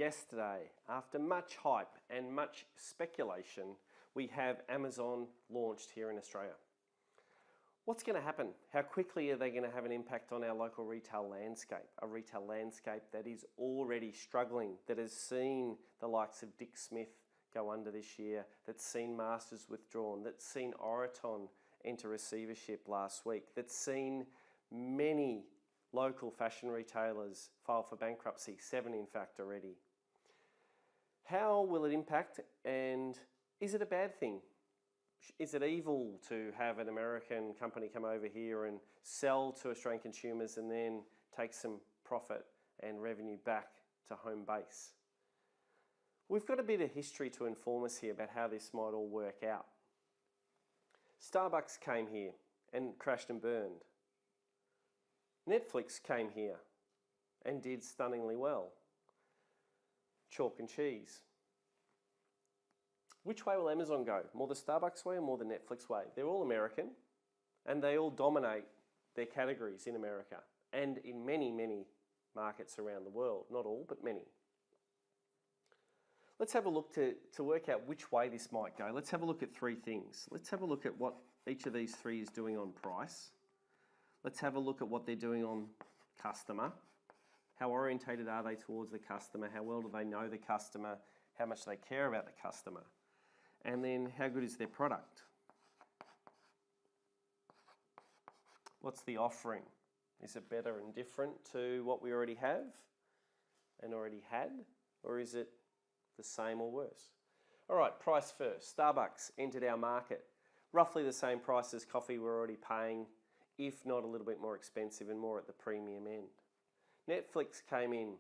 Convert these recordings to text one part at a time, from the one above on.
yesterday, after much hype and much speculation, we have Amazon launched here in Australia. What's going to happen? How quickly are they going to have an impact on our local retail landscape? A retail landscape that is already struggling, that has seen the likes of Dick Smith go under this year, that's seen Masters withdrawn, that's seen Oroton enter receivership last week, that's seen many local fashion retailers file for bankruptcy, 7 in fact already. How will it impact, and is it a bad thing? Is it evil to have an American company come over here and sell to Australian consumers and then take some profit and revenue back to home base? We've got a bit of history to inform us here about how this might all work out. Starbucks came here and crashed and burned. Netflix came here and did stunningly well. Chalk and cheese. Which way will Amazon go? More the Starbucks way or more the Netflix way? They're all American and they all dominate their categories in America and in many, many markets around the world. Not all, but many. Let's have a look to work out which way this might go. Let's have a look at 3 things. Let's have a look at what each of these 3 is doing on price. Let's have a look at what they're doing on customer. How orientated are they towards the customer? How well do they know the customer? How much they care about the customer? And then how good is their product? What's the offering? Is it better and different to what we already have and already had? Or is it the same or worse? All right, price first. Starbucks entered our market. Roughly the same price as coffee we're already paying, if not a little bit more expensive and more at the premium end. Netflix came in.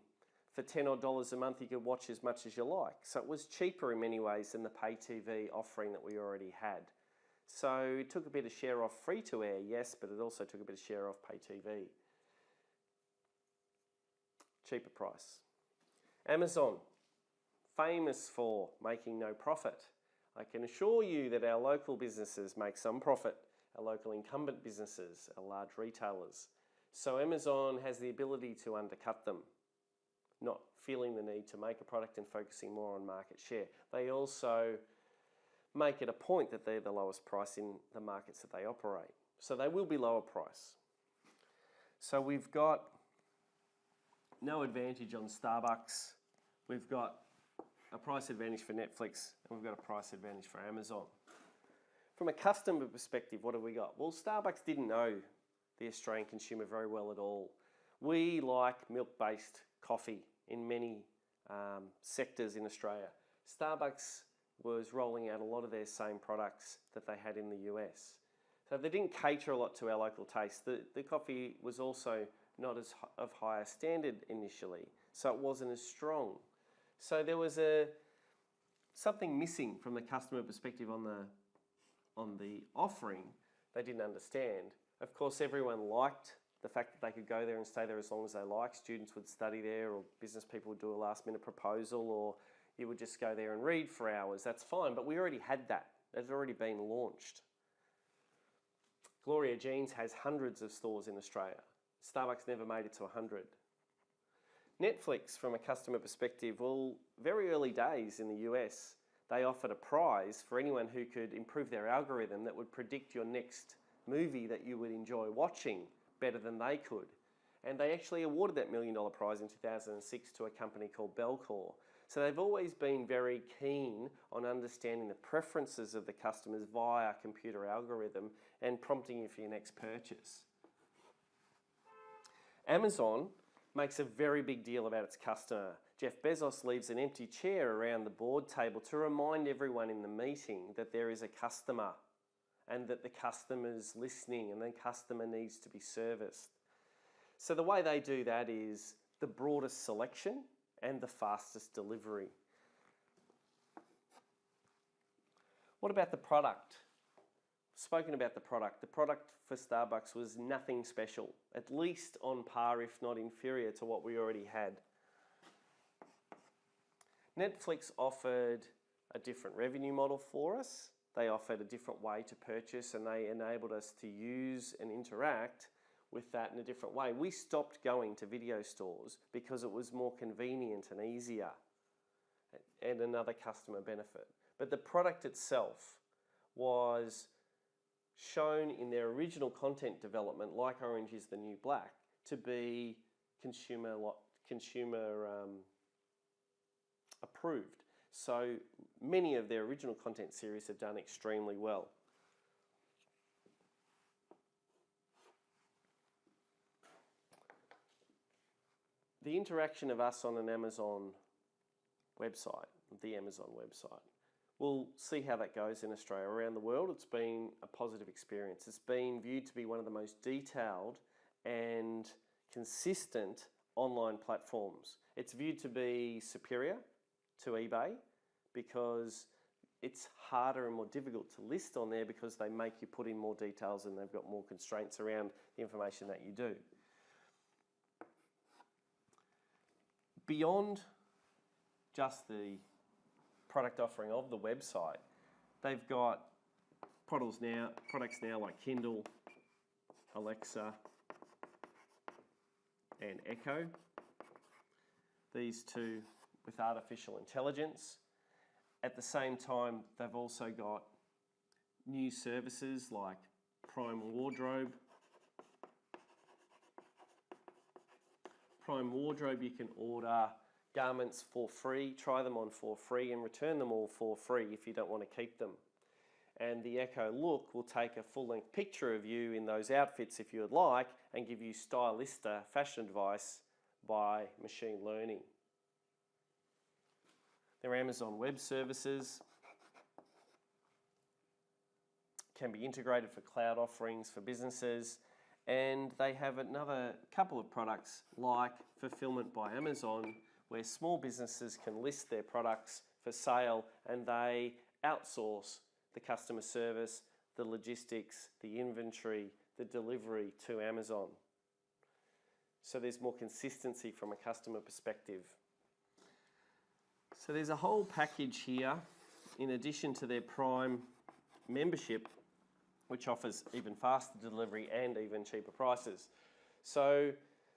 For $10 odd a month, you could watch as much as you like. So it was cheaper in many ways than the pay TV offering that we already had. So it took a bit of share off free to air, yes, but it also took a bit of share off pay TV. Cheaper price. Amazon, famous for making no profit. I can assure you that our local businesses make some profit, our local incumbent businesses, our large retailers. So Amazon has the ability to undercut them, not feeling the need to make a product and focusing more on market share. They also make it a point that they're the lowest price in the markets that they operate. So they will be lower price. So we've got no advantage on Starbucks. We've got a price advantage for Netflix and we've got a price advantage for Amazon. From a customer perspective, what have we got? Well, Starbucks didn't know the Australian consumer very well at all. We like milk-based coffee in many sectors in Australia. Starbucks was rolling out a lot of their same products that they had in the US. So they didn't cater a lot to our local taste. The coffee was also not as of higher standard initially, so it wasn't as strong. So there was something missing from the customer perspective on the offering they didn't understand. Of course, everyone liked the fact that they could go there and stay there as long as they liked. Students would study there, or business people would do a last-minute proposal, or you would just go there and read for hours. That's fine, but we already had that. It had already been launched. Gloria Jeans has hundreds of stores in Australia. Starbucks never made it to 100. Netflix, from a customer perspective, well, very early days in the US, they offered a prize for anyone who could improve their algorithm that would predict your next movie that you would enjoy watching better than they could. And they actually awarded that $1 million prize in 2006 to a company called Bellcore. So they've always been very keen on understanding the preferences of the customers via a computer algorithm and prompting you for your next purchase. Amazon makes a very big deal about its customer. Jeff Bezos leaves an empty chair around the board table to remind everyone in the meeting that there is a customer and that the customer's listening and the customer needs to be serviced. So the way they do that is the broadest selection and the fastest delivery. What about the product? Spoken about the product. The product for Starbucks was nothing special, at least on par, if not inferior to what we already had. Netflix offered a different revenue model for us. They offered a different way to purchase, and they enabled us to use and interact with that in a different way. We stopped going to video stores because it was more convenient and easier. and another customer benefit. But the product itself was shown in their original content development, like Orange is the New Black, to be consumer approved. So many of their original content series have done extremely well. The interaction of us on an Amazon website, the Amazon website, we'll see how that goes in Australia. Around the world, it's been a positive experience. It's been viewed to be one of the most detailed and consistent online platforms. It's viewed to be superior to eBay because it's harder and more difficult to list on there because they make you put in more details and they've got more constraints around the information that you do. Beyond just the product offering of the website, they've got products now like Kindle, Alexa, and Echo. These two with artificial intelligence. At the same time, they've also got new services like Prime Wardrobe. Prime Wardrobe, you can order garments for free, try them on for free, and return them all for free if you don't want to keep them. And the Echo Look will take a full-length picture of you in those outfits if you would like and give you stylista fashion advice by machine learning. Their Amazon Web Services can be integrated for cloud offerings for businesses, and they have another couple of products like Fulfillment by Amazon, where small businesses can list their products for sale and they outsource the customer service, the logistics, the inventory, the delivery to Amazon. So there's more consistency from a customer perspective. So there's a whole package here, in addition to their Prime membership, which offers even faster delivery and even cheaper prices. So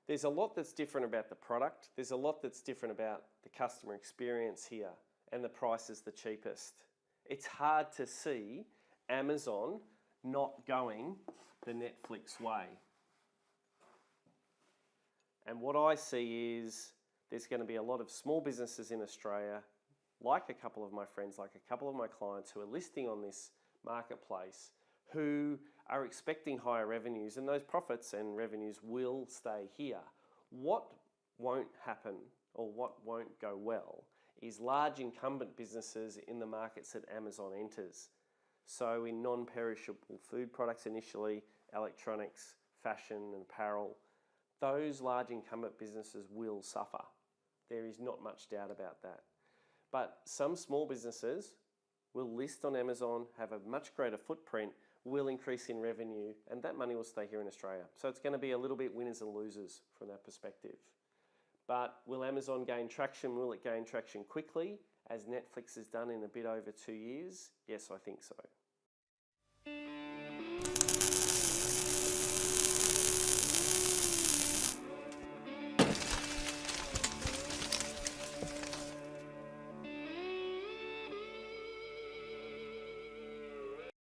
there's a lot that's different about the product. There's a lot that's different about the customer experience here, and the price is the cheapest. It's hard to see Amazon not going the Netflix way. And what I see is there's going to be a lot of small businesses in Australia, like a couple of my friends, like a couple of my clients who are listing on this marketplace, who are expecting higher revenues, and those profits and revenues will stay here. What won't happen, or what won't go well, is large incumbent businesses in the markets that Amazon enters. So in non-perishable food products initially, electronics, fashion and apparel, those large incumbent businesses will suffer. There is not much doubt about that. But some small businesses will list on Amazon, have a much greater footprint, will increase in revenue, and that money will stay here in Australia. So it's going to be a little bit winners and losers from that perspective. But will Amazon gain traction? Will it gain traction quickly, as Netflix has done in a bit over 2 years? Yes, I think so.